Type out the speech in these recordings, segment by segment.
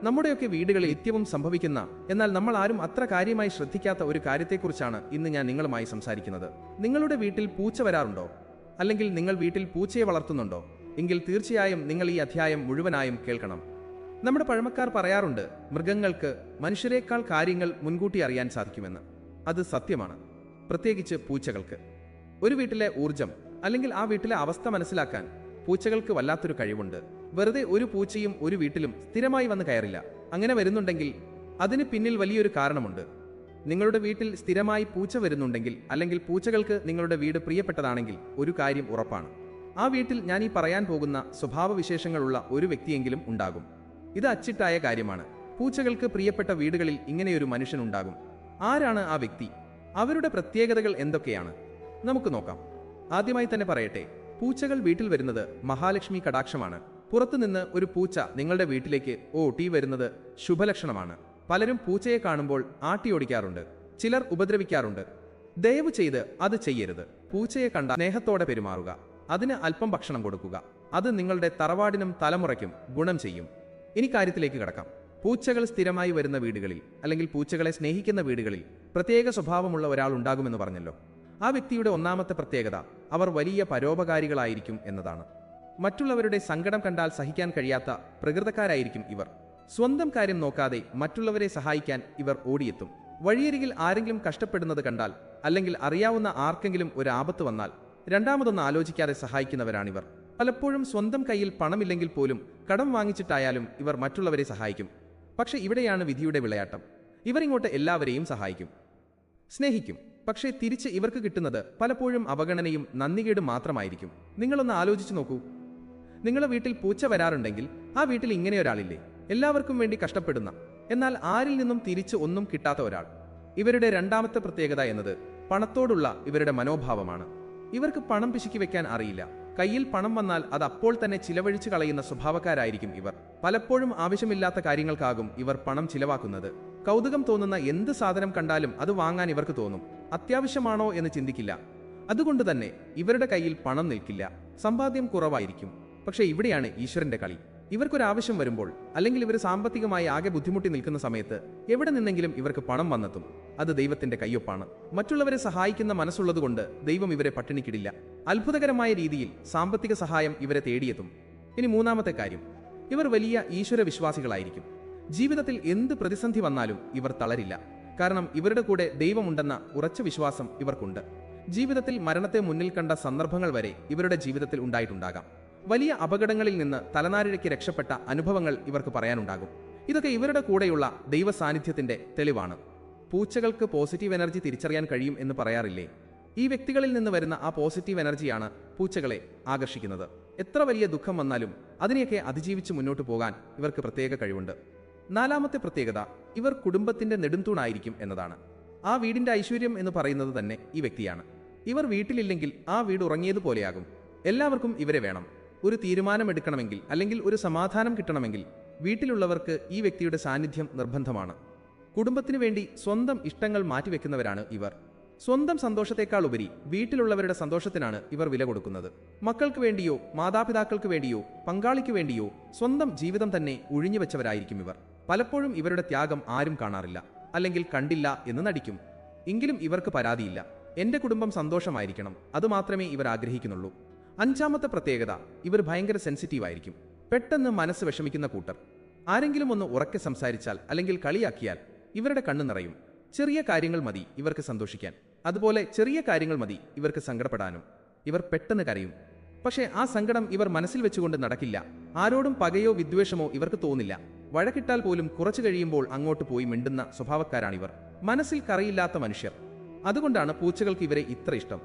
നമ്മുടെയൊക്കെ വീടുകളിൽ നിത്യവും സംഭവിക്കുന്ന, എന്നാൽ നമ്മൾ ആരും അത്ര കാര്യമായി ശ്രദ്ധിക്കാത്ത ഒരു കാര്യത്തെക്കുറിച്ചാണ് ഇന്ന് ഞാൻ നിങ്ങളുമായി സംസാരിക്കുന്നത്. നിങ്ങളുടെ വീട്ടിൽ പൂച്ച വരാറുണ്ടോ? അല്ലെങ്കിൽ നിങ്ങൾ വീട്ടിൽ പൂച്ചയെ വളർത്തുന്നുണ്ടോ? എങ്കിൽ തീർച്ചയായും നിങ്ങൾ ഈ അധ്യായം മുഴുവനായും കേൾക്കണം. നമ്മുടെ പഴമക്കാർ പറയാറുണ്ട്, മൃഗങ്ങൾക്ക് മനുഷ്യരെക്കാൾ കാര്യങ്ങൾ മുൻകൂട്ടി അറിയാൻ സാധിക്കുമെന്ന്. അത് സത്യമാണ്, പ്രത്യേകിച്ച് പൂച്ചകൾക്ക്. ഒരു വീട്ടിലെ ഊർജം അല്ലെങ്കിൽ ആ വീട്ടിലെ അവസ്ഥ മനസ്സിലാക്കാൻ പൂച്ചകൾക്ക് വല്ലാത്തൊരു കഴിവുണ്ട്. വെറുതെ ഒരു പൂച്ചയും ഒരു വീട്ടിലും സ്ഥിരമായി വന്ന് കയറില്ല. അങ്ങനെ വരുന്നുണ്ടെങ്കിൽ അതിന് പിന്നിൽ വലിയൊരു കാരണമുണ്ട്. നിങ്ങളുടെ വീട്ടിൽ സ്ഥിരമായി പൂച്ച വരുന്നുണ്ടെങ്കിൽ, അല്ലെങ്കിൽ പൂച്ചകൾക്ക് നിങ്ങളുടെ വീട് പ്രിയപ്പെട്ടതാണെങ്കിൽ, ഒരു കാര്യം ഉറപ്പാണ്: ആ വീട്ടിൽ ഞാൻ ഈ പറയാൻ പോകുന്ന സ്വഭാവവിശേഷങ്ങളുള്ള ഒരു വ്യക്തിയെങ്കിലും ഉണ്ടാകും. ഇത് അച്ചിട്ടായ കാര്യമാണ്. പൂച്ചകൾക്ക് പ്രിയപ്പെട്ട വീടുകളിൽ ഇങ്ങനെയൊരു മനുഷ്യനുണ്ടാകും. ആരാണ് ആ വ്യക്തി? അവരുടെ പ്രത്യേകതകൾ എന്തൊക്കെയാണ്? നമുക്ക് നോക്കാം. ആദ്യമായി തന്നെ പറയട്ടെ, പൂച്ചകൾ വീട്ടിൽ വരുന്നത് മഹാലക്ഷ്മി കടാക്ഷമാണ്. പുറത്തുനിന്ന് ഒരു പൂച്ച നിങ്ങളുടെ വീട്ടിലേക്ക് ഓടി വരുന്നത് ശുഭലക്ഷണമാണ്. പലരും പൂച്ചയെ കാണുമ്പോൾ ആട്ടിയോടിക്കാറുണ്ട്, ചിലർ ഉപദ്രവിക്കാറുണ്ട്. ദയവ് ചെയ്ത് അത് ചെയ്യരുത്. പൂച്ചയെ കണ്ട സ്നേഹത്തോടെ പെരുമാറുക, അതിന് അല്പം ഭക്ഷണം കൊടുക്കുക. അത് നിങ്ങളുടെ തറവാടിനും തലമുറയ്ക്കും ഗുണം ചെയ്യും. ഇനി കാര്യത്തിലേക്ക് കടക്കാം. പൂച്ചകൾ സ്ഥിരമായി വരുന്ന വീടുകളിൽ, അല്ലെങ്കിൽ പൂച്ചകളെ സ്നേഹിക്കുന്ന വീടുകളിൽ പ്രത്യേക സ്വഭാവമുള്ള ഒരാൾ ഉണ്ടാകുമെന്ന് പറഞ്ഞല്ലോ. ആ വ്യക്തിയുടെ ഒന്നാമത്തെ പ്രത്യേകത, അവർ വലിയ പരോപകാരികളായിരിക്കും എന്നതാണ്. മറ്റുള്ളവരുടെ സങ്കടം കണ്ടാൽ സഹിക്കാൻ കഴിയാത്ത പ്രകൃതക്കാരായിരിക്കും ഇവർ. സ്വന്തം കാര്യം നോക്കാതെ മറ്റുള്ളവരെ സഹായിക്കാൻ ഇവർ ഓടിയെത്തും. വഴിയരികിൽ ആരെങ്കിലും കഷ്ടപ്പെടുന്നത് കണ്ടാൽ, അല്ലെങ്കിൽ അറിയാവുന്ന ആർക്കെങ്കിലും ഒരു ആപത്ത് വന്നാൽ, രണ്ടാമതൊന്ന് ആലോചിക്കാതെ സഹായിക്കുന്നവരാണിവർ. പലപ്പോഴും സ്വന്തം കയ്യിൽ പണമില്ലെങ്കിൽ പോലും കടം വാങ്ങിച്ചിട്ടായാലും ഇവർ മറ്റുള്ളവരെ സഹായിക്കും. പക്ഷെ ഇവിടെയാണ് വിധിയുടെ വിളയാട്ടം. ഇവർ ഇങ്ങോട്ട് എല്ലാവരെയും സഹായിക്കും, സ്നേഹിക്കും. പക്ഷേ തിരിച്ച് ഇവർക്ക് കിട്ടുന്നത് പലപ്പോഴും അവഗണനയും നന്ദികേടും മാത്രമായിരിക്കും. നിങ്ങളൊന്ന് ആലോചിച്ചു നോക്കൂ. നിങ്ങളുടെ വീട്ടിൽ പൂച്ച വരാറുണ്ടെങ്കിൽ ആ വീട്ടിൽ ഇങ്ങനെ ഒരാളില്ലേ? എല്ലാവർക്കും വേണ്ടി കഷ്ടപ്പെടുന്ന, എന്നാൽ ആരിൽ നിന്നും തിരിച്ച് ഒന്നും കിട്ടാത്ത ഒരാൾ. ഇവരുടെ രണ്ടാമത്തെ പ്രത്യേകത എന്നത് പണത്തോടുള്ള ഇവരുടെ മനോഭാവമാണ്. ഇവർക്ക് പണം പിശുക്കി വെക്കാൻ അറിയില്ല. കയ്യിൽ പണം വന്നാൽ അത് അപ്പോൾ തന്നെ ചിലവഴിച്ചു കളയുന്ന സ്വഭാവക്കാരായിരിക്കും ഇവർ. പലപ്പോഴും ആവശ്യമില്ലാത്ത കാര്യങ്ങൾക്കാകും ഇവർ പണം ചിലവാക്കുന്നത്. കൗതുകം തോന്നുന്ന എന്ത് സാധനം കണ്ടാലും അത് വാങ്ങാൻ ഇവർക്ക് തോന്നും. അത്യാവശ്യമാണോ എന്ന് ചിന്തിക്കില്ല. അതുകൊണ്ട് തന്നെ ഇവരുടെ കയ്യിൽ പണം നിൽക്കില്ല, സമ്പാദ്യം കുറവായിരിക്കും. പക്ഷേ ഇവിടെയാണ് ഈശ്വരന്റെ കളി. ഇവർക്കൊരാവശ്യം വരുമ്പോൾ, അല്ലെങ്കിൽ ഇവർ സാമ്പത്തികമായി ആകെ ബുദ്ധിമുട്ടി നിൽക്കുന്ന സമയത്ത് എവിടെ നിന്നെങ്കിലും ഇവർക്ക് പണം വന്നെത്തും. അത് ദൈവത്തിന്റെ കയ്യൊപ്പാണ്. മറ്റുള്ളവരെ സഹായിക്കുന്ന മനസ്സുള്ളതുകൊണ്ട് ദൈവം ഇവരെ പട്ടിണിക്കിടില്ല. അത്ഭുതകരമായ രീതിയിൽ സാമ്പത്തിക സഹായം ഇവരെ തേടിയെത്തും. ഇനി മൂന്നാമത്തെ കാര്യം, ഇവർ വലിയ ഈശ്വര വിശ്വാസികളായിരിക്കും. ജീവിതത്തിൽ എന്ത് പ്രതിസന്ധി വന്നാലും ഇവർ തളരില്ല. കാരണം ഇവരുടെ കൂടെ ദൈവമുണ്ടെന്ന ഉറച്ച വിശ്വാസം ഇവർക്കുണ്ട്. ജീവിതത്തിൽ മരണത്തെ മുന്നിൽ കണ്ട സന്ദർഭങ്ങൾ വരെ ഇവരുടെ ജീവിതത്തിൽ ഉണ്ടായിട്ടുണ്ടാകാം. വലിയ അപകടങ്ങളിൽ നിന്ന് തലനാരിഴയ്ക്ക് രക്ഷപ്പെട്ട അനുഭവങ്ങൾ ഇവർക്ക് പറയാനുണ്ടാകും. ഇതൊക്കെ ഇവരുടെ കൂടെയുള്ള ദൈവ സാന്നിധ്യത്തിന്റെ തെളിവാണ്. പൂച്ചകൾക്ക് പോസിറ്റീവ് എനർജി തിരിച്ചറിയാൻ കഴിയും എന്ന് പറയാറില്ലേ? ഈ വ്യക്തികളിൽ നിന്ന് വരുന്ന ആ പോസിറ്റീവ് എനർജിയാണ് പൂച്ചകളെ ആകർഷിക്കുന്നത്. എത്ര വലിയ ദുഃഖം വന്നാലും അതിനെയൊക്കെ അതിജീവിച്ച് മുന്നോട്ട് പോകാൻ ഇവർക്ക് പ്രത്യേക കഴിവുണ്ട്. നാലാമത്തെ പ്രത്യേകത, ഇവർ കുടുംബത്തിന്റെ നെടുംതൂണായിരിക്കും എന്നതാണ്. ആ വീടിന്റെ ഐശ്വര്യം എന്ന് പറയുന്നത് തന്നെ ഈ വ്യക്തിയാണ്. ഇവർ വീട്ടിലില്ലെങ്കിൽ ആ വീട് ഉറങ്ങിയതുപോലെയാകും. എല്ലാവർക്കും ഇവരെ വേണം. ഒരു തീരുമാനമെടുക്കണമെങ്കിൽ, അല്ലെങ്കിൽ ഒരു സമാധാനം കിട്ടണമെങ്കിൽ വീട്ടിലുള്ളവർക്ക് ഈ വ്യക്തിയുടെ സാന്നിധ്യം നിർബന്ധമാണ്. കുടുംബത്തിനു വേണ്ടി സ്വന്തം ഇഷ്ടങ്ങൾ മാറ്റിവെക്കുന്നവരാണ് ഇവർ. സ്വന്തം സന്തോഷത്തെക്കാൾ ഉപരി വീട്ടിലുള്ളവരുടെ സന്തോഷത്തിനാണ് ഇവർ വില കൊടുക്കുന്നത്. മക്കൾക്ക് വേണ്ടിയോ, മാതാപിതാക്കൾക്ക് വേണ്ടിയോ, പങ്കാളിക്ക് വേണ്ടിയോ സ്വന്തം ജീവിതം തന്നെ ഒഴിഞ്ഞുവെച്ചവരായിരിക്കും ഇവർ. പലപ്പോഴും ഇവരുടെ ത്യാഗം ആരും കാണാറില്ല, അല്ലെങ്കിൽ കണ്ടില്ല എന്ന് നടിക്കും. എങ്കിലും ഇവർക്ക് പരാതിയില്ല. എന്റെ കുടുംബം സന്തോഷമായിരിക്കണം, അതുമാത്രമേ ഇവർ ആഗ്രഹിക്കുന്നുള്ളൂ. അഞ്ചാമത്തെ പ്രത്യേകത, ഇവർ ഭയങ്കര സെൻസിറ്റീവ് ആയിരിക്കും. പെട്ടെന്ന് മനസ്സ് വിഷമിക്കുന്ന കൂട്ടർ. ആരെങ്കിലും ഒന്ന് ഉറക്കെ സംസാരിച്ചാൽ, അല്ലെങ്കിൽ കളിയാക്കിയാൽ ഇവരുടെ കണ്ണു നിറയും. ചെറിയ കാര്യങ്ങൾ മതി ഇവർക്ക് സന്തോഷിക്കാൻ. അതുപോലെ ചെറിയ കാര്യങ്ങൾ മതി ഇവർക്ക് സങ്കടപ്പെടാനും. ഇവർ പെട്ടെന്ന് കരയും. പക്ഷേ ആ സങ്കടം ഇവർ മനസ്സിൽ വെച്ചുകൊണ്ട് നടക്കില്ല. ആരോടും പകയോ വിദ്വേഷമോ ഇവർക്ക് തോന്നില്ല. വഴക്കിട്ടാൽ പോലും കുറച്ചു കഴിയുമ്പോൾ അങ്ങോട്ട് പോയി മിണ്ടുന്ന സ്വഭാവക്കാരാണിവർ. മനസ്സിൽ കറയില്ലാത്ത മനുഷ്യർ. അതുകൊണ്ടാണ് പൂച്ചകൾക്ക് ഇവരെ ഇത്ര ഇഷ്ടം.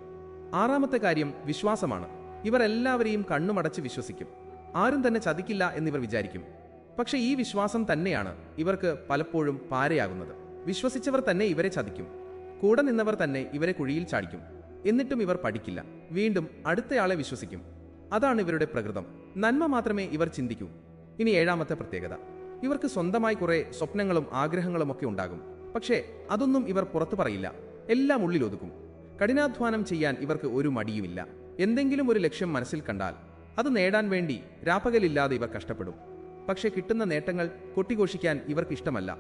ആറാമത്തെ കാര്യം വിശ്വാസമാണ്. ഇവർ എല്ലാവരെയും കണ്ണുമടച്ച് വിശ്വസിക്കും. ആരും തന്നെ ചതിക്കില്ല എന്നിവർ വിചാരിക്കും. പക്ഷെ ഈ വിശ്വാസം തന്നെയാണ് ഇവർക്ക് പലപ്പോഴും പാരയാകുന്നത്. വിശ്വസിച്ചവർ തന്നെ ഇവരെ ചതിക്കും. കൂടെ നിന്നവർ തന്നെ ഇവരെ കുഴിയിൽ ചാടിക്കും. എന്നിട്ടും ഇവർ പഠിക്കില്ല. വീണ്ടും അടുത്തയാളെ വിശ്വസിക്കും. അതാണ് ഇവരുടെ പ്രകൃതം. നന്മ മാത്രമേ ഇവർ ചിന്തിക്കൂ. ഇനി ഏഴാമത്തെ പ്രത്യേകത, ഇവർക്ക് സ്വന്തമായി കുറെ സ്വപ്നങ്ങളും ആഗ്രഹങ്ങളും ഒക്കെ ഉണ്ടാകും. പക്ഷേ അതൊന്നും ഇവർ പുറത്തു പറയില്ല. എല്ലാം ഉള്ളിലൊതുക്കും. കഠിനാധ്വാനം ചെയ്യാൻ ഇവർക്ക് ഒരു മടിയുമില്ല. എന്തെങ്കിലും ഒരു ലക്ഷ്യം മനസ്സിൽ കണ്ടാൽ അത് നേടാൻ വേണ്ടി രാപ്പകലില്ലാതെ ഇവർ കഷ്ടപ്പെടും. പക്ഷേ കിട്ടുന്ന നേട്ടങ്ങൾ കൊട്ടിഘോഷിക്കാൻ ഇവർക്ക് ഇഷ്ടമല്ല.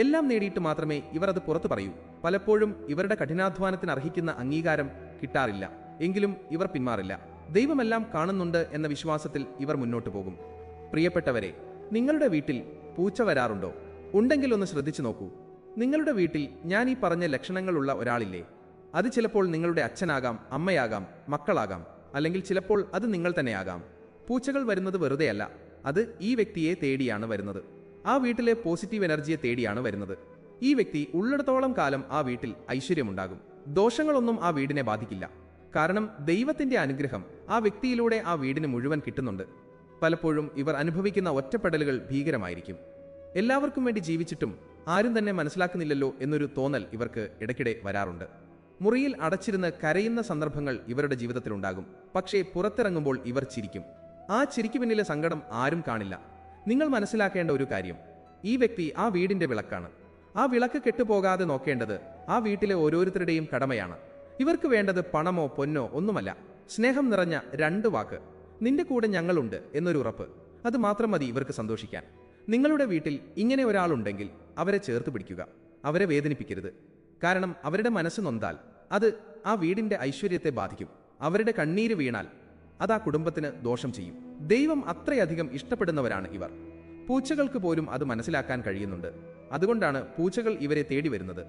എല്ലാം നേടിയിട്ട് മാത്രമേ ഇവർ അത് പുറത്തു പറയൂ. പലപ്പോഴും ഇവരുടെ കഠിനാധ്വാനത്തിന് അർഹിക്കുന്ന അംഗീകാരം കിട്ടാറില്ല. എങ്കിലും ഇവർ പിന്മാറില്ല. ദൈവമെല്ലാം കാണുന്നുണ്ട് എന്ന വിശ്വാസത്തിൽ ഇവർ മുന്നോട്ടു പോകും. പ്രിയപ്പെട്ടവരെ, നിങ്ങളുടെ വീട്ടിൽ പൂച്ച വരാറുണ്ടോ? ഉണ്ടെങ്കിൽ ഒന്ന് ശ്രദ്ധിച്ചു നോക്കൂ. നിങ്ങളുടെ വീട്ടിൽ ഞാൻ ഈ പറഞ്ഞ ലക്ഷണങ്ങളുള്ള ഒരാളില്ലേ? അത് ചിലപ്പോൾ നിങ്ങളുടെ അച്ഛനാകാം, അമ്മയാകാം, മക്കളാകാം, അല്ലെങ്കിൽ ചിലപ്പോൾ അത് നിങ്ങൾ തന്നെയാകാം. പൂച്ചകൾ വരുന്നത് വെറുതെയല്ല. അത് ഈ വ്യക്തിയെ തേടിയാണ് വരുന്നത്. ആ വീട്ടിലെ പോസിറ്റീവ് എനർജിയെ തേടിയാണ് വരുന്നത്. ഈ വ്യക്തി ഉള്ളിടത്തോളം കാലം ആ വീട്ടിൽ ഐശ്വര്യമുണ്ടാകും. ദോഷങ്ങളൊന്നും ആ വീടിനെ ബാധിക്കില്ല. കാരണം ദൈവത്തിന്റെ അനുഗ്രഹം ആ വ്യക്തിയിലൂടെ ആ വീടിന് മുഴുവൻ കിട്ടുന്നുണ്ട്. പലപ്പോഴും ഇവർ അനുഭവിക്കുന്ന ഒറ്റപ്പെടലുകൾ ഭീകരമായിരിക്കും. എല്ലാവർക്കും വേണ്ടി ജീവിച്ചിട്ടും ആരും തന്നെ മനസ്സിലാക്കുന്നില്ലല്ലോ എന്നൊരു തോന്നൽ ഇവർക്ക് ഇടയ്ക്കിടെ വരാറുണ്ട്. മുറിയിൽ അടച്ചിരുന്ന് കരയുന്ന സന്ദർഭങ്ങൾ ഇവരുടെ ജീവിതത്തിലുണ്ടാകും. പക്ഷേ പുറത്തിറങ്ങുമ്പോൾ ഇവർ ചിരിക്കും. ആ ചിരിക്ക് പിന്നിലെ സങ്കടം ആരും കാണില്ല. നിങ്ങൾ മനസ്സിലാക്കേണ്ട ഒരു കാര്യം, ഈ വ്യക്തി ആ വീടിന്റെ വിളക്കാണ്. ആ വിളക്ക് കെട്ടുപോകാതെ നോക്കേണ്ടത് ആ വീട്ടിലെ ഓരോരുത്തരുടെയും കടമയാണ്. ഇവർക്ക് വേണ്ടത് പണമോ പൊന്നോ ഒന്നുമല്ല. സ്നേഹം നിറഞ്ഞ 2 വാക്ക്, നിന്റെ കൂടെ ഞങ്ങളുണ്ട് എന്നൊരു ഉറപ്പ്. അത് മാത്രം മതി ഇവർക്ക് സന്തോഷിക്കാൻ. നിങ്ങളുടെ വീട്ടിൽ ഇങ്ങനെ ഒരാളുണ്ടെങ്കിൽ അവരെ ചേർത്ത് പിടിക്കുക. അവരെ വേദനിപ്പിക്കരുത്. കാരണം അവരുടെ മനസ്സ് നൊന്താൽ അത് ആ വീടിന്റെ ഐശ്വര്യത്തെ ബാധിക്കും. അവരുടെ കണ്ണീര് വീണാൽ അത് ആ കുടുംബത്തിന് ദോഷം ചെയ്യും. ദൈവം അത്രയധികം ഇഷ്ടപ്പെടുന്നവരാണ് ഇവർ. പൂച്ചകൾക്ക് പോലും അത് മനസ്സിലാക്കാൻ കഴിയുന്നുണ്ട്. അതുകൊണ്ടാണ് പൂച്ചകൾ ഇവരെ തേടി വരുന്നത്.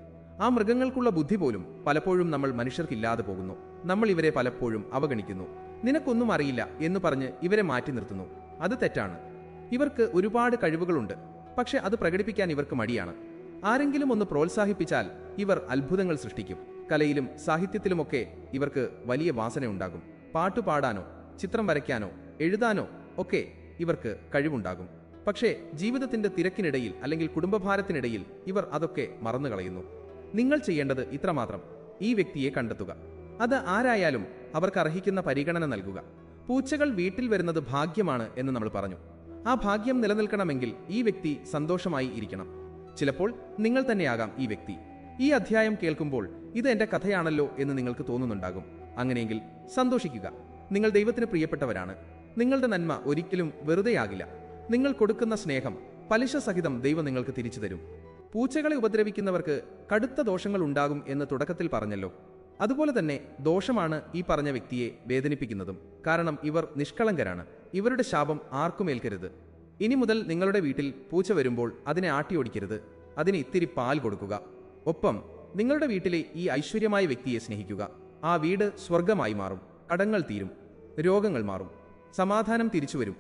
ആ മൃഗങ്ങൾക്കുള്ള ബുദ്ധി പോലും പലപ്പോഴും നമ്മൾ മനുഷ്യർക്കില്ലാതെ പോകുന്നു. നമ്മൾ ഇവരെ പലപ്പോഴും അവഗണിക്കുന്നു. നിനക്കൊന്നും അറിയില്ല എന്ന് പറഞ്ഞ് ഇവരെ മാറ്റി നിർത്തുന്നു. അത് തെറ്റാണ്. ഇവർക്ക് ഒരുപാട് കഴിവുകളുണ്ട്. പക്ഷെ അത് പ്രകടിപ്പിക്കാൻ ഇവർക്ക് മടിയാണ്. ആരെങ്കിലും ഒന്ന് പ്രോത്സാഹിപ്പിച്ചാൽ ഇവർ അത്ഭുതങ്ങൾ സൃഷ്ടിക്കും. കലയിലും സാഹിത്യത്തിലുമൊക്കെ ഇവർക്ക് വലിയ വാസനയുണ്ടാകും. പാട്ടുപാടാനോ ചിത്രം വരയ്ക്കാനോ എഴുതാനോ ഒക്കെ ഇവർക്ക് കഴിവുണ്ടാകും. പക്ഷേ ജീവിതത്തിന്റെ തിരക്കിനിടയിൽ അല്ലെങ്കിൽ കുടുംബഭാരത്തിനിടയിൽ ഇവർ അതൊക്കെ മറന്നുകളയുന്നു. നിങ്ങൾ ചെയ്യേണ്ടത് ഇത്രമാത്രം: ഈ വ്യക്തിയെ കണ്ടെത്തുക. അത് ആരായാലും അവർക്ക് അർഹിക്കുന്ന പരിഗണന നൽകുക. പൂച്ചകൾ വീട്ടിൽ വരുന്നത് ഭാഗ്യമാണ് എന്ന് നമ്മൾ പറഞ്ഞു. ആ ഭാഗ്യം നിലനിൽക്കണമെങ്കിൽ ഈ വ്യക്തി സന്തോഷമായി ഇരിക്കണം. ചിലപ്പോൾ നിങ്ങൾ തന്നെയാകാം ഈ വ്യക്തി. ഈ അധ്യായം കേൾക്കുമ്പോൾ ഇത് എന്റെ കഥയാണല്ലോ എന്ന് നിങ്ങൾക്ക് തോന്നുന്നുണ്ടാകും. അങ്ങനെയെങ്കിൽ സന്തോഷിക്കുക. നിങ്ങൾ ദൈവത്തിന് പ്രിയപ്പെട്ടവരാണ്. നിങ്ങളുടെ നന്മ ഒരിക്കലും വെറുതെയാകില്ല. നിങ്ങൾ കൊടുക്കുന്ന സ്നേഹം പലിശ സഹിതം ദൈവം നിങ്ങൾക്ക് തിരിച്ചു തരും. പൂച്ചകളെ ഉപദ്രവിക്കുന്നവർക്ക് കടുത്ത ദോഷങ്ങൾ ഉണ്ടാകും എന്ന് തുടക്കത്തിൽ പറഞ്ഞല്ലോ. അതുപോലെ തന്നെ ദോഷമാണ് ഈ പറഞ്ഞ വ്യക്തിയെ വേദനിപ്പിക്കുന്നതും. കാരണം ഇവർ നിഷ്കളങ്കരാണ്. ഇവരുടെ ശാപം ആർക്കും ഏൽക്കരുത്. ഇനി മുതൽ നിങ്ങളുടെ വീട്ടിൽ പൂച്ച വരുമ്പോൾ അതിനെ ആട്ടിയോടിക്കരുത്. അതിന് ഇത്തിരി പാൽ കൊടുക്കുക. ഒപ്പം നിങ്ങളുടെ വീട്ടിലെ ഈ ഐശ്വര്യമായ വ്യക്തിയെ സ്നേഹിക്കുക. ആ വീട് സ്വർഗമായി മാറും. കടങ്ങൾ തീരും, രോഗങ്ങൾ മാറും, സമാധാനം തിരിച്ചുവരും.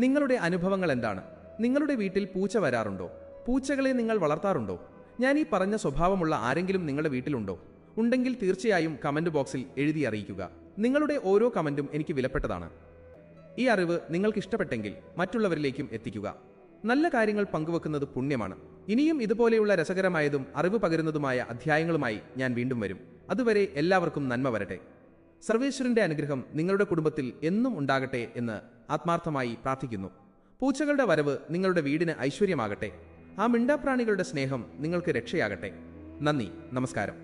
നിങ്ങളുടെ അനുഭവങ്ങൾ എന്താണ്? നിങ്ങളുടെ വീട്ടിൽ പൂച്ച വരാറുണ്ടോ? പൂച്ചകളെ നിങ്ങൾ വളർത്താറുണ്ടോ? ഞാൻ ഈ പറഞ്ഞ സ്വഭാവമുള്ള ആരെങ്കിലും നിങ്ങളുടെ വീട്ടിലുണ്ടോ? ഉണ്ടെങ്കിൽ തീർച്ചയായും കമന്റ് ബോക്സിൽ എഴുതി അറിയിക്കുക. നിങ്ങളുടെ ഓരോ കമന്റും എനിക്ക് വിലപ്പെട്ടതാണ്. ഈ അറിവ് നിങ്ങൾക്ക് ഇഷ്ടപ്പെട്ടെങ്കിൽ മറ്റുള്ളവരിലേക്കും എത്തിക്കുക. നല്ല കാര്യങ്ങൾ പങ്കുവെക്കുന്നത് പുണ്യമാണ്. ഇനിയും ഇതുപോലെയുള്ള രസകരമായതും അറിവ് പകരുന്നതുമായ അധ്യായങ്ങളുമായി ഞാൻ വീണ്ടും വരും. അതുവരെ എല്ലാവർക്കും നന്മ വരട്ടെ. സർവേശ്വരന്റെ അനുഗ്രഹം നിങ്ങളുടെ കുടുംബത്തിൽ എന്നും ഉണ്ടാകട്ടെ എന്ന് ആത്മാർത്ഥമായി പ്രാർത്ഥിക്കുന്നു. പൂച്ചകളുടെ വരവ് നിങ്ങളുടെ വീടിന് ഐശ്വര്യമാകട്ടെ. ആ മിണ്ടാപ്രാണികളുടെ സ്നേഹം നിങ്ങൾക്ക് രക്ഷയാകട്ടെ. നന്ദി, നമസ്കാരം.